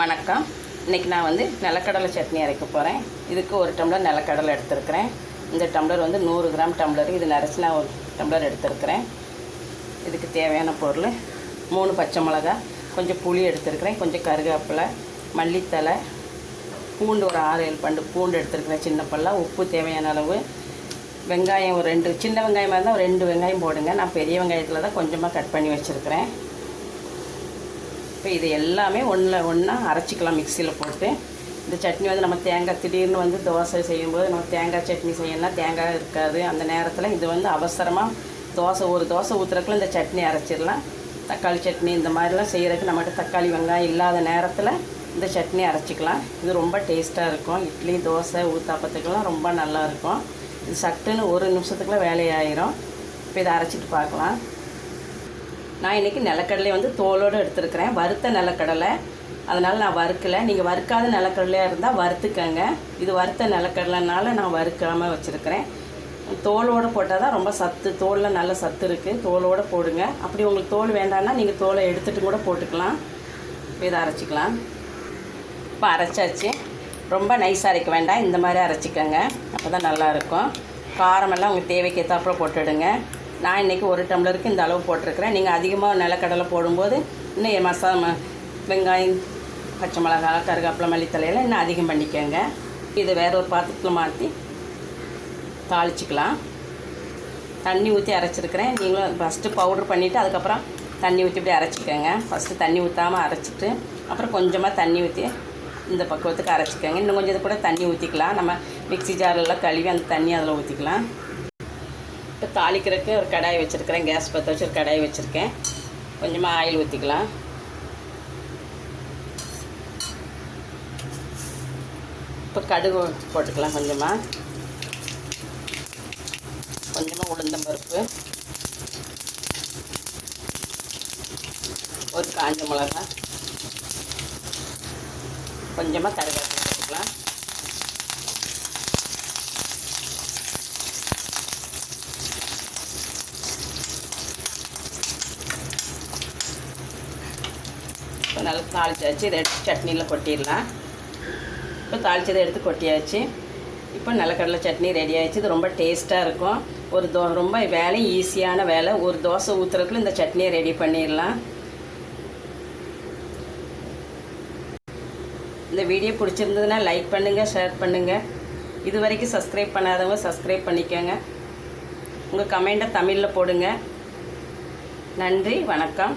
வணக்கம். இன்றைக்கி நான் வந்து நிலக்கடலை சட்னி அரைக்க போகிறேன். இதுக்கு ஒரு டம்ளர் நிலக்கடலை எடுத்துருக்கிறேன். இந்த டம்ளர் வந்து 100 கிராம் டம்ளர். இது நிறச்சி நான் ஒரு டம்ளர் எடுத்துருக்கிறேன். இதுக்கு தேவையான பொருள் 3 பச்சை மிளகா, கொஞ்சம் புளி எடுத்துருக்கிறேன், கொஞ்சம் கருவேப்பிலை, மல்லித்தலை, பூண்டு ஒரு 6-7 பண்டு பூண்டு எடுத்துருக்கிறேன் சின்ன பல்லா, உப்பு தேவையான அளவு, வெங்காயம் ஒரு 2 சின்ன வெங்காயமாக இருந்தால் ஒரு 2 வெங்காயம் போடுங்க. நான் பெரிய வெங்காயத்தில் தான் கொஞ்சமாக கட் பண்ணி வச்சுருக்கிறேன். இப்போ இது எல்லாமே ஒன்றா அரைச்சிக்கலாம் மிக்சியில் போட்டு. இந்த சட்னி வந்து நம்ம தேங்காய் திடீர்னு வந்து தோசை செய்யும்போது நம்ம தேங்காய் சட்னி செய்யணும்னா தேங்காய் இருக்காது. அந்த நேரத்தில் இது வந்து அவசரமாக ஒரு தோசை ஊற்றுறக்குள்ள இந்த சட்னி அரைச்சிடலாம். தக்காளி சட்னி இந்த மாதிரிலாம் செய்கிறதுக்கு நம்மகிட்ட தக்காளி வெங்காயம் இல்லாத நேரத்தில் இந்த சட்னி அரைச்சிக்கலாம். இது ரொம்ப டேஸ்ட்டாக இருக்கும். இட்லி, தோசை, ஊத்தாப்பத்துக்கெல்லாம் ரொம்ப நல்லாயிருக்கும். இது சட்டுன்னு ஒரு நிமிஷத்துக்குள்ளே வேலையாயிரும். இப்போ இதை அரைச்சிட்டு பார்க்கலாம். நான் இன்றைக்கி நிலக்கடலை வந்து தோலோடு எடுத்துருக்கிறேன். வறுத்த நிலக்கடலை, அதனால் நான் வறுக்கலை. நீங்கள் வறுக்காத நிலக்கடலையாக இருந்தால் வறுத்துக்கங்க. இது வறுத்த நிலக்கடலைனால நான் வறுக்காமல் வச்சுருக்கிறேன். தோலோடு போட்டால் தான் ரொம்ப சத்து, தோலில் நல்ல சத்து இருக்குது. தோலோடு போடுங்க. அப்படி உங்களுக்கு தோல் வேண்டாம்னா நீங்கள் தோலை எடுத்துகிட்டு கூட போட்டுக்கலாம். இதை அரைச்சிக்கலாம். இப்போ அரைச்சாச்சு. ரொம்ப நைஸாக அரைக்க வேண்டாம், இந்த மாதிரி அரைச்சிக்கோங்க. அப்போ தான் நல்லாயிருக்கும். காரமெல்லாம் உங்கள் தேவைக்கு ஏற்றாப்புல போட்டுடுங்க. நான் இன்றைக்கி ஒரு டம்ளருக்கு இந்த அளவு போட்டிருக்கிறேன். நீங்கள் அதிகமாக நிலக்கடலை போடும்போது இன்னும் வெங்காயம், பச்சை மிளகாய், கருவேப்பிலை, மல்லித்தலையெல்லாம் இன்னும் அதிகம் பண்ணிக்கோங்க. இது வேறு ஒரு பாத்திரத்தில் மாற்றி தாளிச்சிக்கலாம். தண்ணி ஊற்றி அரைச்சிருக்கிறேன். நீங்களும் ஃபஸ்ட்டு பவுட்ரு பண்ணிவிட்டு அதுக்கப்புறம் தண்ணி ஊற்றி இப்படி அரைச்சிக்கோங்க. ஃபஸ்ட்டு தண்ணி ஊற்றாமல் அரைச்சிட்டு அப்புறம் கொஞ்சமாக தண்ணி ஊற்றி இந்த பக்குவத்துக்கு அரைச்சிக்கோங்க. இன்னும் கொஞ்சம் இது கூட தண்ணி ஊற்றிக்கலாம். நம்ம மிக்ஸி ஜாரெல்லாம் கழுவி அந்த தண்ணி அதில் ஊற்றிக்கலாம். இப்போ தாளிக்கிறதுக்கு ஒரு கடாய் வச்சுருக்கிறேன். கேஸ் பற்ற வச்சு ஒரு கடாய் வச்சுருக்கேன். கொஞ்சமாக ஆயில் ஊற்றிக்கலாம். இப்போ கடுகு போட்டுக்கலாம். கொஞ்சமாக உளுந்தம்பருப்பு, ஒரு காஞ்ச மிளகாய், கொஞ்சமாக கருவேப்பிலை போட்டுக்கலாம். இப்போ நல்லா தாளிச்சாச்சு. இதை எடுத்து சட்னியில் கொட்டிடலாம். இப்போ தாளிச்சதை எடுத்து கொட்டியாச்சு. இப்போ நிலக்கடலை சட்னி ரெடி ஆகிடுச்சு. இது ரொம்ப டேஸ்ட்டாக இருக்கும். ரொம்ப வேலை ஈஸியான வேலை. ஒரு தோசை ஊற்றுறதுக்குள்ள இந்த சட்னியை ரெடி பண்ணிடலாம். இந்த வீடியோ பிடிச்சிருந்ததுன்னா லைக் பண்ணுங்கள், ஷேர் பண்ணுங்கள். இது வரைக்கும் சப்ஸ்கிரைப் பண்ணாதவங்க சப்ஸ்கிரைப் பண்ணிக்கோங்க. உங்கள் கமெண்ட்டை தமிழில் போடுங்க. நன்றி, வணக்கம்.